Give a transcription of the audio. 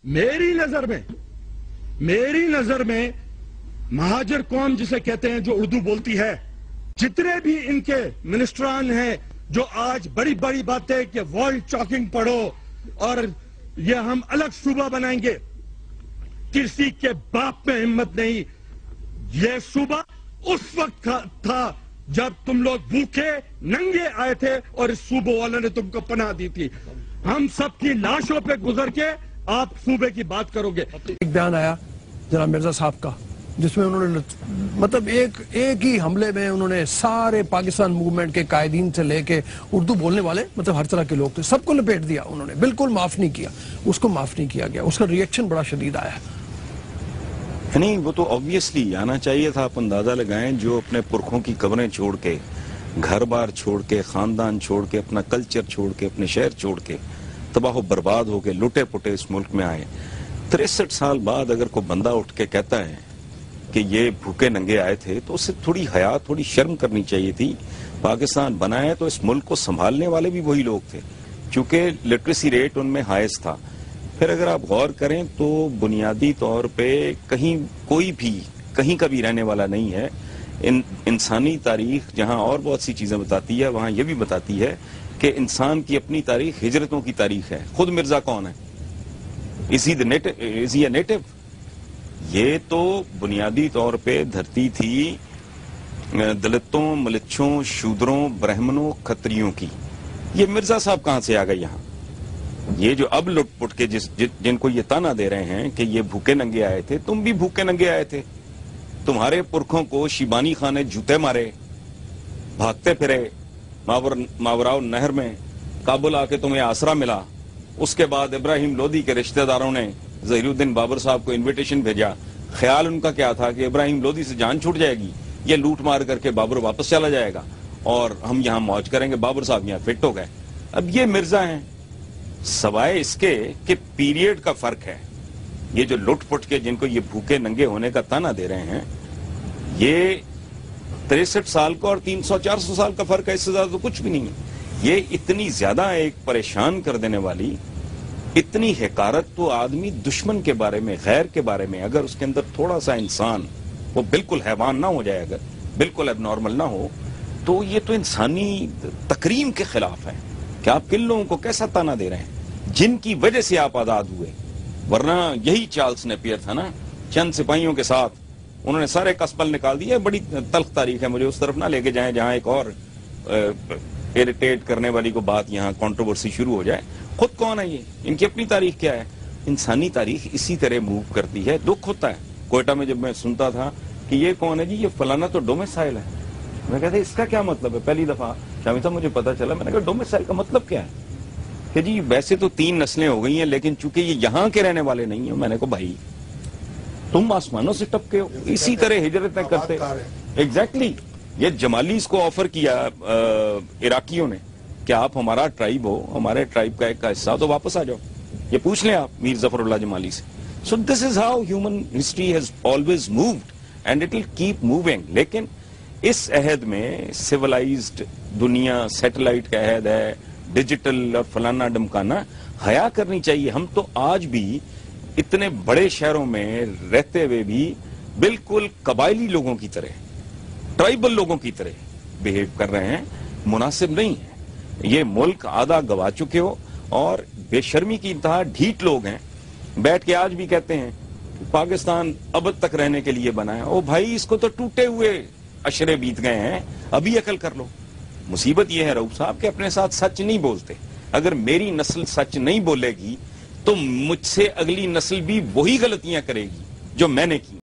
मेरी नजर में महाजर कौम जिसे कहते हैं, जो उर्दू बोलती है, जितने भी इनके मिनिस्टरान हैं जो आज बड़ी बड़ी बातें कि वर्ल्ड चॉकिंग पढ़ो और ये हम अलग सूबा बनाएंगे, किसी के बाप में हिम्मत नहीं। ये सूबा उस वक्त था जब तुम लोग भूखे नंगे आए थे और इस सूबे वालों ने तुमको पनाह दी थी। हम सबकी लाशों पे गुजर के आप सूबे की बात करोगे। एक बयान आया जनाब मिर्जा साहब का, जिसमें उन्होंने मतलब एक ही हमले में उन्होंने सारे पाकिस्तान मूवमेंट के कायदीन से लेके उर्दू बोलने वाले मतलब हर तरह के लोग थे, सबको लपेट दिया उन्होंने, बिल्कुल माफ नहीं किया, उसको माफ नहीं किया गया। उसका रिएक्शन बड़ा शदीद आया। नहीं, वो तो ऑब्वियसली आना चाहिए था। आप अंदाजा लगाएं, जो अपने पुरखों की कब्रें छोड़ के, घर बार छोड़ के, खानदान छोड़ के, अपना कल्चर छोड़ के, अपने शहर छोड़ के तबाह बर्बाद हो के लुटे पुटे इस मुल्क में आए, 63 साल बाद अगर कोई बंदा उठ के कहता है कि ये भूखे नंगे आए थे, तो उससे थोड़ी हया, थोड़ी शर्म करनी चाहिए थी। पाकिस्तान बनाए तो इस मुल्क को संभालने वाले भी वही लोग थे, चूंकि लिटरेसी रेट उनमें हाईएस्ट था। फिर अगर आप गौर करें तो बुनियादी तौर पे कहीं कोई भी कहीं का भी रहने वाला नहीं है। इंसानी तारीख जहां और बहुत सी चीजें बताती है, वहां ये भी बताती है कि इंसान की अपनी तारीख हिजरतों की तारीख है। खुद मिर्जा कौन है? Is he a native? ये तो बुनियादी तौर पे धरती थी दलितों, मलिच्छों, शूद्रों, ब्राह्मणों, खत्रियों की। ये मिर्जा साहब कहां से आ गए यहाँ? ये जो अब लुटपुट के जिनको ये ताना दे रहे हैं कि ये भूखे नंगे आए थे, तुम भी भूखे नंगे आए थे। तुम्हारे पुरखों को शिबानी खान ने जूते मारे, भागते फिरे मावराव नहर में, काबुल आके तुम्हें आसरा मिला। उसके बाद इब्राहिम लोदी के रिश्तेदारों ने ज़हीरुद्दीन बाबर साहब को इन्विटेशन भेजा। ख्याल उनका क्या था कि इब्राहिम लोदी से जान छूट जाएगी, ये लूट मार करके बाबर वापस चला जाएगा और हम यहाँ मौज करेंगे। बाबर साहब यहाँ फिट हो गए। अब ये मिर्जा हैं, सवाए इसके कि पीरियड का फर्क है। ये जो लुटपुट के जिनको ये भूखे नंगे होने का ताना दे रहे हैं, ये 63 साल का और 300-400 साल का फर्क है, इससे ज्यादा तो कुछ भी नहीं है। ये इतनी ज्यादा एक परेशान कर देने वाली, इतनी हकारत तो आदमी दुश्मन के बारे में, गैर के बारे में, अगर उसके अंदर थोड़ा सा इंसान वो बिल्कुल हैवान ना हो जाए, अगर बिल्कुल एबनॉर्मल ना हो, तो ये तो इंसानी तकरीम के खिलाफ है कि आप किन लोगों को कैसा ताना दे रहे हैं, जिनकी वजह से आप आजाद हुए। वरना यही चार्ल्स नेपियर था ना, चंद सिपाहियों के साथ उन्होंने सारे कस्बल निकाल दिए। बड़ी तल्ख तारीख है, मुझे उस तरफ ना लेके जाएं जहां एक और इरिटेट करने वाली को बात, यहाँ कंट्रोवर्सी शुरू हो जाए। खुद कौन है ये? इनकी अपनी तारीख क्या है? इंसानी तारीख इसी तरह मूव करती है। दुख होता है कोयटा में जब मैं सुनता था कि ये कौन है जी, ये फलाना तो डोमिसाइल है। मैं कहता इसका क्या मतलब है? पहली दफा शामी साहब मुझे पता चला। मैंने कहा डोमिसाइल का मतलब क्या है? कि जी वैसे तो 3 नस्लें हो गई हैं, लेकिन चूंकि ये यहाँ के रहने वाले नहीं है। मैंने कहा भाई तुम आसमानों से टपके हो, इसी तरह हिजरतें करते। एग्जैक्टली ये जमालीस को ऑफर किया इराकियों ने कि आप हमारा ट्राइब हो, हमारे ट्राइब का एक हिस्सा, तो वापस आ जाओ। ये पूछ लें आप मीर जफरुल्लाह जमाली से। So this is how human history has always moved and it will keep moving. लेकिन इस अहद में सिविलाइज्ड दुनिया, सैटेलाइट का अहद है, डिजिटल और फलाना डमकाना, हया करनी चाहिए। हम तो आज भी इतने बड़े शहरों में रहते हुए भी बिल्कुल कबायली लोगों की तरह, ट्राइबल लोगों की तरह बिहेव कर रहे हैं। मुनासिब नहीं है। ये मुल्क आधा गवा चुके हो और बेशर्मी की इंतहा ढीठ लोग हैं। बैठ के आज भी कहते हैं पाकिस्तान अब तक रहने के लिए बना है। ओ भाई, इसको तो टूटे हुए अशरे बीत गए हैं, अभी अकल कर लो। मुसीबत यह है रऊफ साहब कि अपने साथ सच नहीं बोलते। अगर मेरी नस्ल सच नहीं बोलेगी तो मुझसे अगली नस्ल भी वही गलतियां करेगी जो मैंने की।